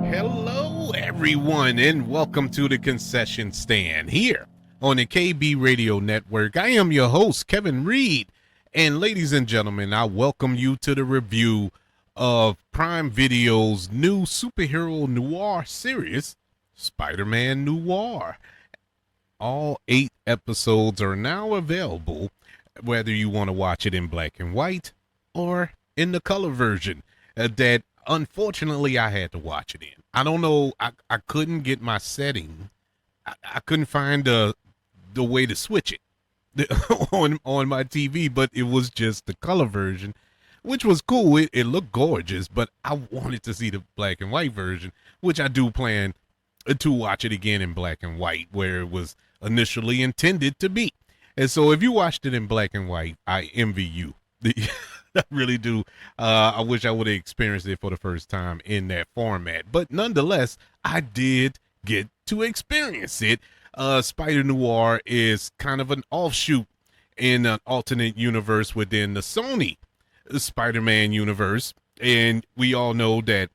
Hello, everyone, and welcome to the concession stand here on the KB Radio Network. I am your host, Kevin Reed, and ladies and gentlemen, I welcome you to the review of Prime Video's new superhero noir series, Spider-Man Noir. All 8 episodes are now available, whether you want to watch it in black and white or in the color version that unfortunately I had to watch it in. I don't know, I couldn't get my setting. I couldn't find the way to switch it on my TV, but it was just the color version, which was cool. It looked gorgeous, but I wanted to see the black and white version, which I do plan to watch it again in black and white, where it was initially intended to be. And so if you watched it in black and white, I envy you. I really do. I wish I would have experienced it for the first time in that format. But nonetheless, I did get to experience it. Spider-Noir is kind of an offshoot in an alternate universe within the Sony Spider-Man universe. And we all know that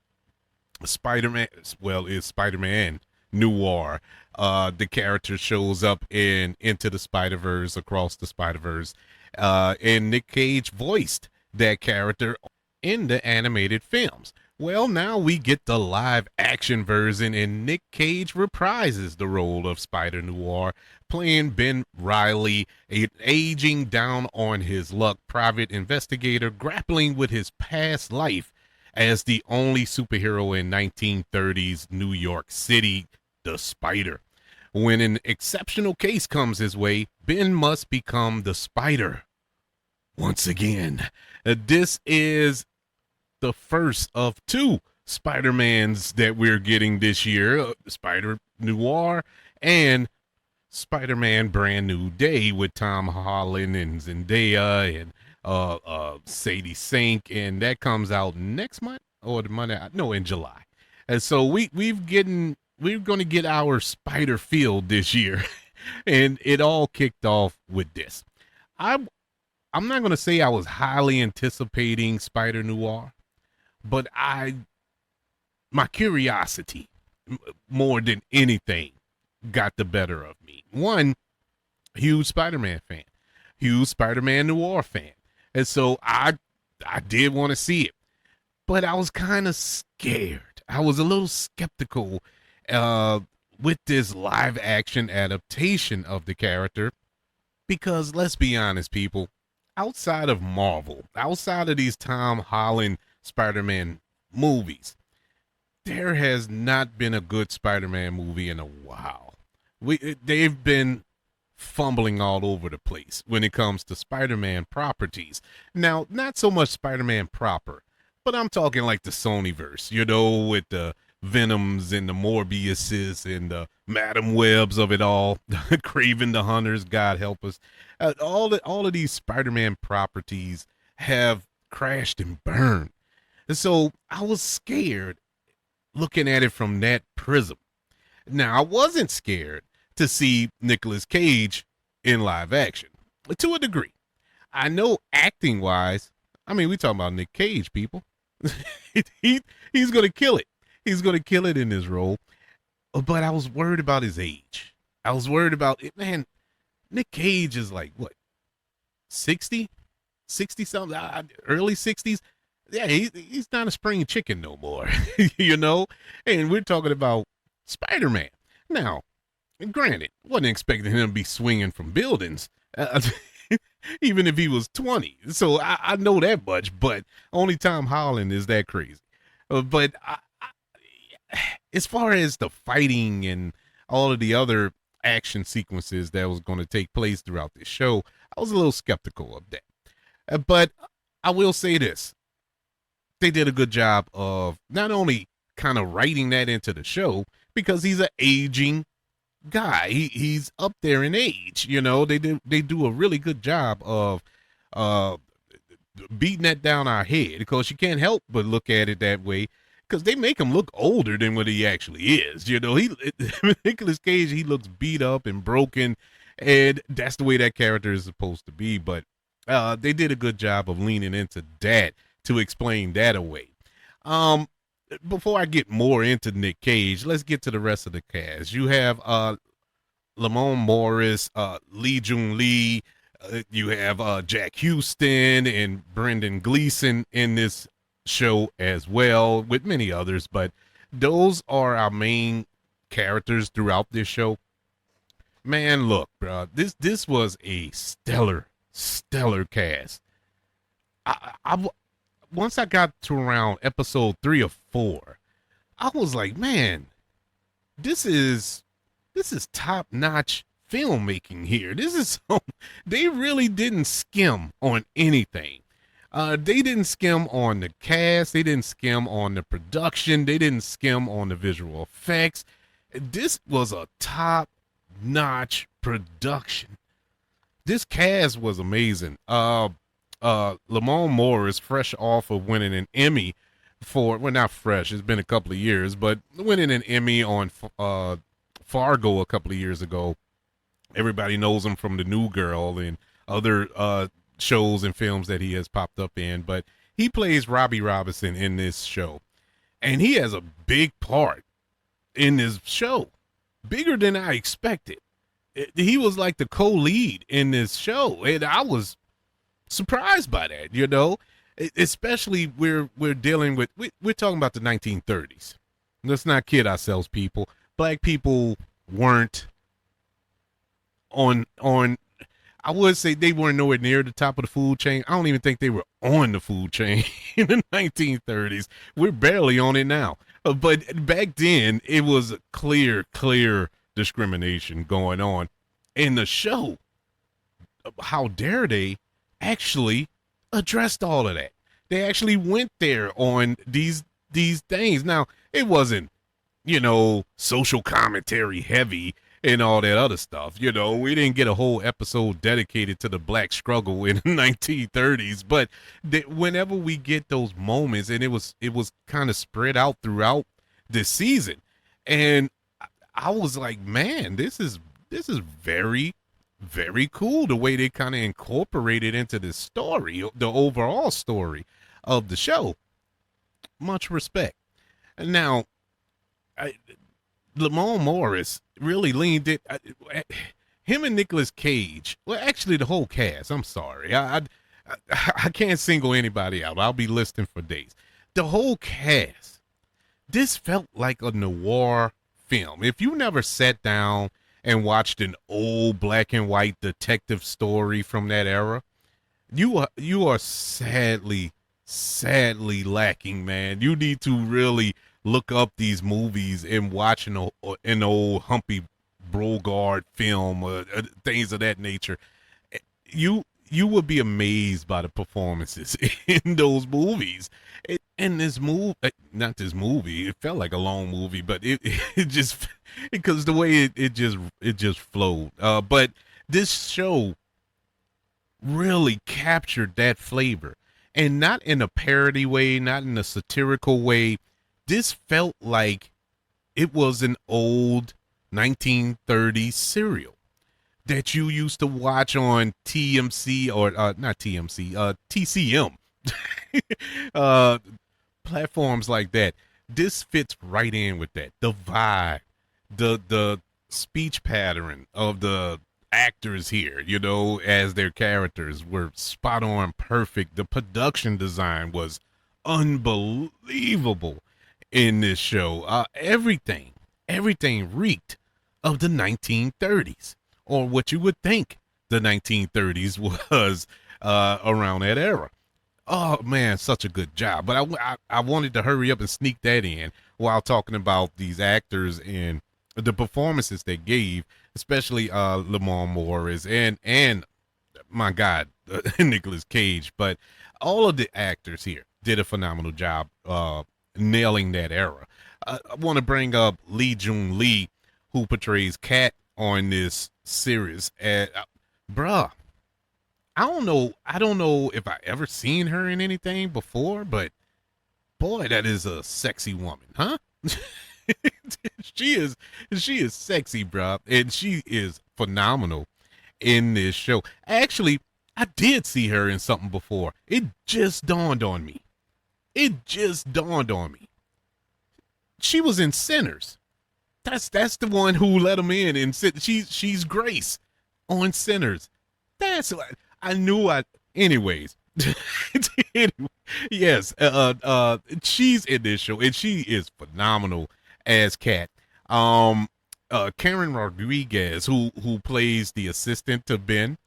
Spider-Man, well, is Spider-Man Noir. The character shows up in Into the Spider-Verse, Across the Spider-Verse, and Nick Cage voiced that character in the animated films. Well, now we get the live action version, and Nick Cage reprises the role of Spider-Noir, playing Ben Reilly, an aging down on his luck private investigator grappling with his past life as the only superhero in 1930s New York City, the Spider. When an exceptional case comes his way, Ben must become the Spider once again. This is the first of 2 Spider-Mans that we're getting this year, Spider-Noir and Spider-Man Brand New Day, with Tom Holland and Zendaya and Sadie Sink, and that comes out next month or the month, no, in July. And so we're going to get our Spider Field this year, and it all kicked off with this. I'm not going to say I was highly anticipating Spider-Noir, but my curiosity more than anything got the better of me. One, huge Spider-Man fan, huge Spider-Man Noir fan. And so I did want to see it, but I was kind of scared. I was a little skeptical with this live action adaptation of the character, because let's be honest, people, outside of Marvel, outside of these Tom Holland Spider-Man movies, there has not been a good Spider-Man movie in a while. They've been fumbling all over the place when it comes to Spider-Man properties. Now, not so much Spider-Man proper, but I'm talking like the Sonyverse, with the Venoms and the Morbiuses and the Madam Webs of it all, Craven the Hunters, God help us. All of these Spider-Man properties have crashed and burned. And so I was scared looking at it from that prism. Now, I wasn't scared to see Nicolas Cage in live action, to a degree. I know acting wise, I mean, we talking about Nick Cage, people. He's going to kill it. He's going to kill it in this role. But I was worried about his age. I was worried about it. Man, Nick Cage is like, what, 60? 60 something? Early 60s? Yeah, he's not a spring chicken no more, And we're talking about Spider-Man. Now, granted, wasn't expecting him to be swinging from buildings, even if he was 20. So I know that much, but only Tom Holland is that crazy. But as far as the fighting and all of the other action sequences that was going to take place throughout this show, I was a little skeptical of that. But I will say this. They did a good job of not only kind of writing that into the show, because he's an aging guy. He's up there in age. They do a really good job of beating that down our head, because you can't help but look at it that way, because they make him look older than what he actually is. Nicolas Cage, he looks beat up and broken, and that's the way that character is supposed to be. But they did a good job of leaning into that to explain that away. before I get more into Nick Cage, let's get to the rest of the cast. You have Lamorne Morris, Jun Li. You have Jack Huston and Brendan Gleeson in this show as well, with many others. But those are our main characters throughout this show. Man, look, bro, this was a stellar cast. I once I got to around episode 3 or 4, I was like, man, this is top notch filmmaking here. This is they really didn't skim on anything. They didn't skim on the cast. They didn't skim on the production. They didn't skim on the visual effects. This was a top notch production. This cast was amazing. Lamorne Morris, fresh off of winning an Emmy for, well, not fresh, it's been a couple of years, but winning an Emmy on Fargo a couple of years ago. Everybody knows him from The New Girl and other shows and films that he has popped up in, but he plays Robbie Robinson in this show, and he has a big part in this show, bigger than I expected. He was like the co-lead in this show, and I was surprised by that, you know, especially we're dealing with, we're talking about the 1930s. Let's not kid ourselves, people. Black people weren't on I would say they weren't nowhere near the top of the food chain. I don't even think they were on the food chain in the 1930s. We're barely on it now. But back then, it was clear discrimination going on. In the show, how dare they actually addressed all of that. They actually went there on these things. Now, it wasn't, you know, social commentary heavy and all that other stuff. You know, we didn't get a whole episode dedicated to the black struggle in the 1930s, but whenever we get those moments, and it was kind of spread out throughout this season, and I was like, man, this is very, very cool the way they kind of incorporated into the story, the overall story of the show. Much respect. Now, Lamorne Morris really leaned it. Him and Nicolas Cage, well, actually the whole cast. I'm sorry, I can't single anybody out. I'll be listing for days. The whole cast. This felt like a noir film. If you never sat down and watched an old black and white detective story from that era, you are sadly lacking, man. You need to really look up these movies and watch an old Humphrey Bogart film, things of that nature. You would be amazed by the performances in those movies. And this movie, not this movie, it felt like a long movie, but it just, because the way it just flowed. But this show really captured that flavor, and not in a parody way, not in a satirical way. This felt like it was an old 1930s serial that you used to watch on TMC, or not TMC, TCM, platforms like that. This fits right in with that. The vibe, the speech pattern of the actors here, you know, as their characters were spot on, perfect. The production design was unbelievable in this show. Everything reeked of the 1930s, or what you would think the 1930s was around that era. Oh man, such a good job. But I wanted to hurry up and sneak that in while talking about these actors and the performances they gave, especially Lamorne Morris and my God, Nicolas Cage. But all of the actors here did a phenomenal job nailing that era. I want to bring up Jun Li, who portrays Cat on this series. Bruh, I don't know if I ever seen her in anything before, but boy, that is a sexy woman, huh? she is sexy, bruh, and she is phenomenal in this show. Actually, I did see her in something before. It just dawned on me. She was in Sinners. That's the one who let him in, and she's Grace on Sinners. That's what I knew. Anyways. Yes, she's in this show, and she is phenomenal as Kat. Karen Rodriguez, who plays the assistant to Ben,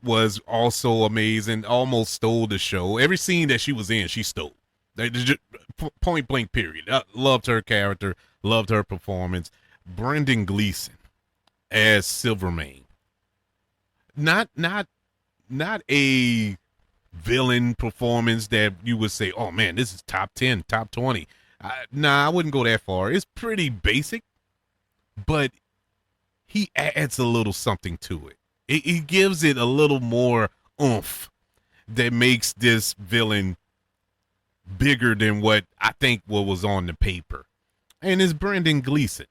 was also amazing. Almost stole the show. Every scene that she was in, she stole. Point blank. Period. Loved her character. Loved her performance. Brendan Gleeson as Silvermane. Not a villain performance that you would say, oh man, this is top 10, top 20. Nah, I wouldn't go that far. It's pretty basic, but he adds a little something to it. He gives it a little more oomph that makes this villain bigger than what was on the paper. And it's Brendan Gleeson.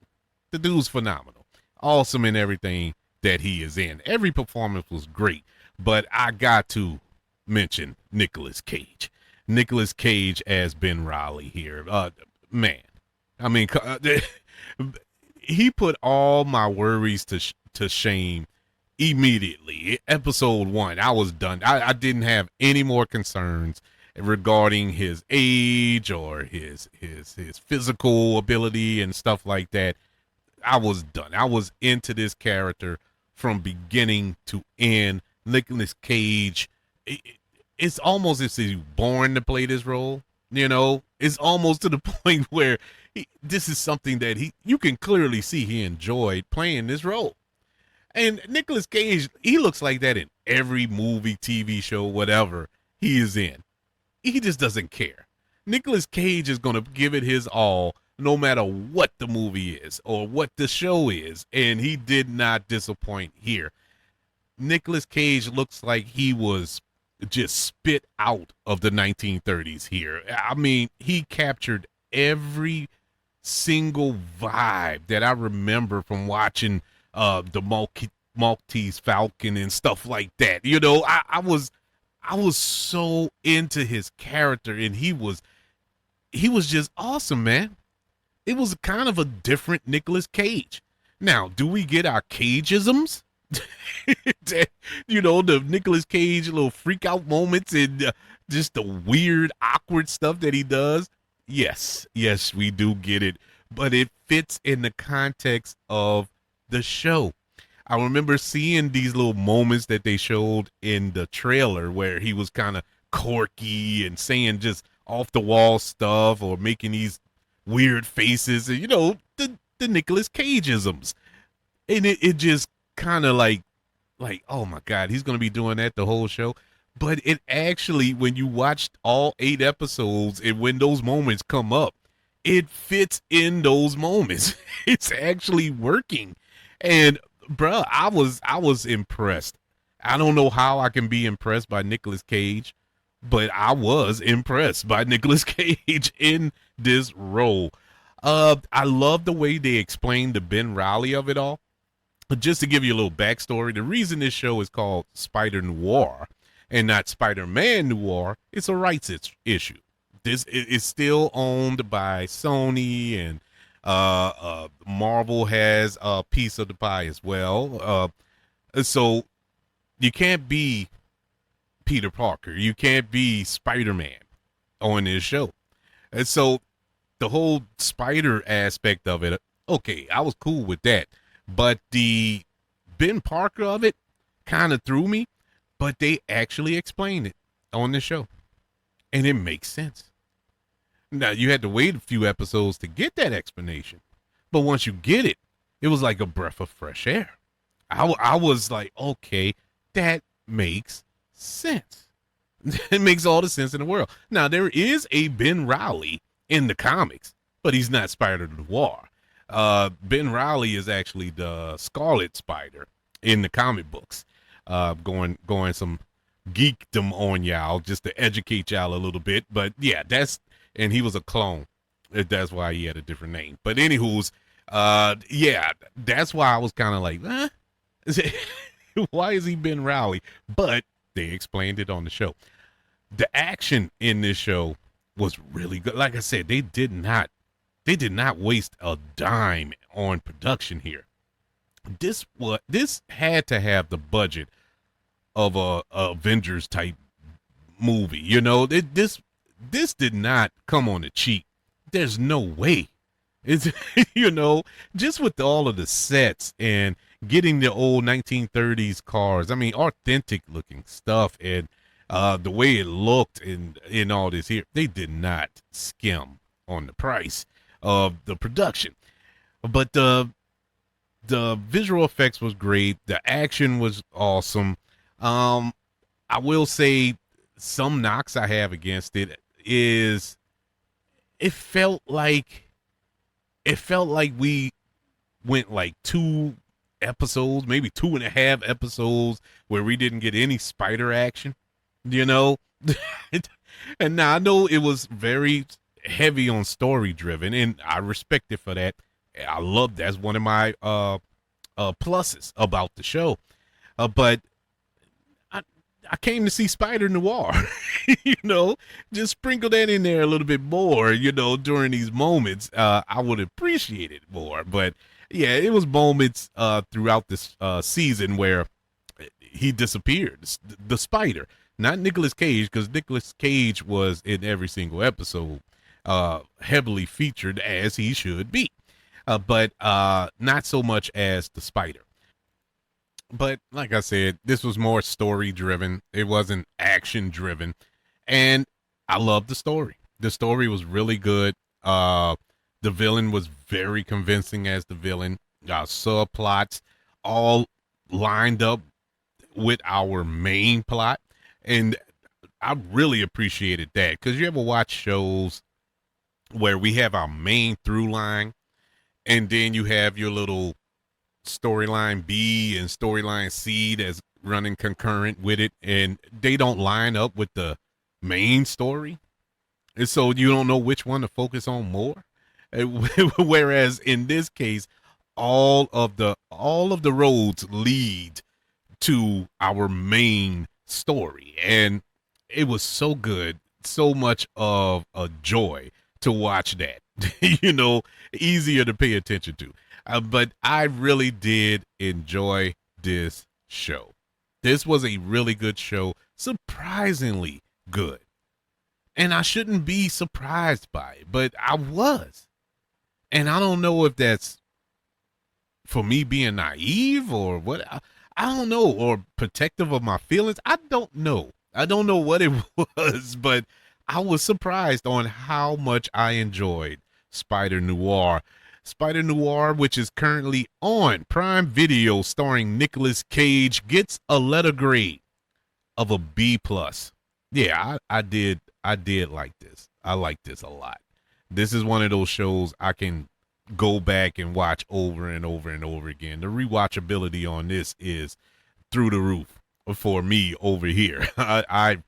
The dude's phenomenal. Awesome in everything that he is in. Every performance was great, but I got to mention Nicolas Cage. Nicolas Cage as Ben Reilly here. Man, I mean, he put all my worries to shame immediately. Episode 1, I was done. I didn't have any more concerns regarding his age or his physical ability and stuff like that. I was done. I was into this character from beginning to end. Nicolas Cage, it's almost as if he's born to play this role. You know, it's almost to the point where this is something that you can clearly see he enjoyed playing this role. And Nicolas Cage, he looks like that in every movie, TV show, whatever he is in. He just doesn't care. Nicolas Cage is going to give it his all no matter what the movie is or what the show is. And he did not disappoint here. Nicolas Cage looks like he was just spit out of the 1930s here. I mean, he captured every single vibe that I remember from watching the Maltese Falcon and stuff like that. You know, I was so into his character, and he was just awesome, man. It was kind of a different Nicolas Cage. Now, do we get our Cageisms? You know, the Nicolas Cage little freak out moments and just the weird, awkward stuff that he does. Yes, we do get it, but it fits in the context of the show. I remember seeing these little moments that they showed in the trailer where he was kind of quirky and saying just off the wall stuff or making these weird faces, and you know, the Nicolas Cageisms. And it just kind of like, oh my God, he's going to be doing that the whole show. But it actually, when you watched all 8 episodes and when those moments come up, it fits in those moments. It's actually working. And bruh, I was impressed. I don't know how I can be impressed by Nicolas Cage, but I was impressed by Nicolas Cage in this role. I love the way they explained the Ben Reilly of it all. Just to give you a little backstory, the reason this show is called Spider-Noir and not Spider-Man Noir, it's a rights issue. This is still owned by Sony, and Marvel has a piece of the pie as well. So you can't be Peter Parker. You can't be Spider-Man on this show. And so the whole spider aspect of it, okay, I was cool with that. But the Ben Parker of it kind of threw me, but they actually explained it on the show. And it makes sense. Now, you had to wait a few episodes to get that explanation. But once you get it, it was like a breath of fresh air. I was like, okay, that makes sense. It makes all the sense in the world. Now, there is a Ben Reilly in the comics, but he's not Spider-Noir. Ben Reilly is actually the Scarlet Spider in the comic books. Going some geekdom on y'all just to educate y'all a little bit. But yeah, and he was a clone. That's why he had a different name. But anywho's, yeah, that's why I was kind of like, huh? Why is he Ben Reilly? But they explained it on the show. The action in this show was really good. Like I said, they did not They did not waste a dime on production here. This had to have the budget of a Avengers type movie. You know, this did not come on the cheap. There's no way. It's you know, just with all of the sets and getting the old 1930s cars. I mean, authentic looking stuff, and the way it looked in all this here, they did not skim on the price of the production. But the visual effects was great. The action was awesome. I will say some knocks I have against it is it felt like we went like 2 episodes, maybe 2.5 episodes where we didn't get any spider action, you know? And now I know it was very heavy on story driven, and I respect it for that. I love that's one of my pluses about the show. But I came to see Spider-Noir, you know, just sprinkle that in there a little bit more, you know, during these moments. I would appreciate it more. But yeah, it was moments throughout this season where he disappeared, the spider, not Nicolas Cage, because Nicolas Cage was in every single episode, heavily featured as he should be, but not so much as the spider. But like I said, this was more story driven. It wasn't action driven. And I loved the story. The story was really good. The villain was very convincing as the villain. Subplots all lined up with our main plot. And I really appreciated that, because you ever watch shows where we have our main through line and then you have your little storyline B and storyline C that's running concurrent with it, and they don't line up with the main story, and so you don't know which one to focus on more. Whereas in this case, all of the roads lead to our main story, and it was so good, so much of a joy to watch that. You know, easier to pay attention to. But I really did enjoy this show. This was a really good show, surprisingly good. And I shouldn't be surprised by it, but I was. And I don't know if that's for me being naive or what. I don't know, or protective of my feelings. I don't know. I don't know what it was, but I was surprised on how much I enjoyed Spider-Noir. Spider-Noir, which is currently on Prime Video, starring Nicolas Cage, gets a letter grade of a B+. Yeah, I did like this. I like this a lot. This is one of those shows I can go back and watch over and over and over again. The rewatchability on this is through the roof for me over here. I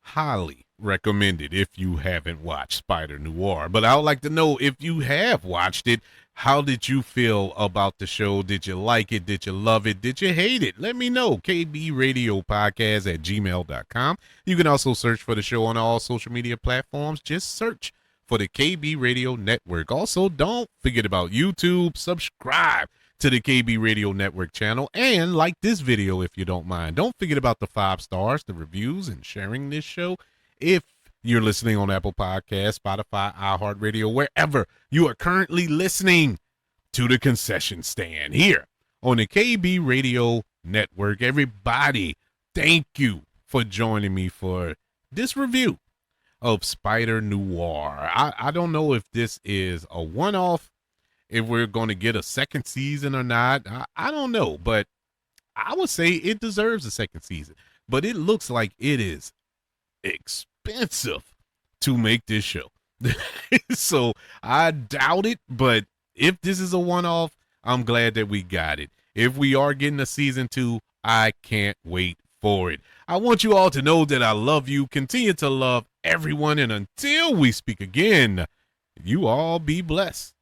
highly recommend it if you haven't watched Spider-Noir. But I would like to know, if you have watched it, how did you feel about the show? Did you like it? Did you love it? Did you hate it? Let me know. kbradiopodcast@gmail.com. You can also search for the show on all social media platforms. Just search for the KB Radio Network. Also, don't forget about YouTube. Subscribe to the KB Radio Network channel and like this video if you don't mind. Don't forget about the 5 stars, the reviews, and sharing this show. If you're listening on Apple Podcasts, Spotify, iHeartRadio, wherever you are currently listening to the concession stand here on the KB Radio Network. Everybody, thank you for joining me for this review of Spider-Noir. I don't know if this is a one-off, if we're going to get a second season or not. I don't know, but I would say it deserves a second season. But it looks like it is expensive to make this show. So I doubt it, but if this is a one-off, I'm glad that we got it. If we are getting a season 2, I can't wait for it. I want you all to know that I love you. Continue to love everyone, and until we speak again, you all be blessed.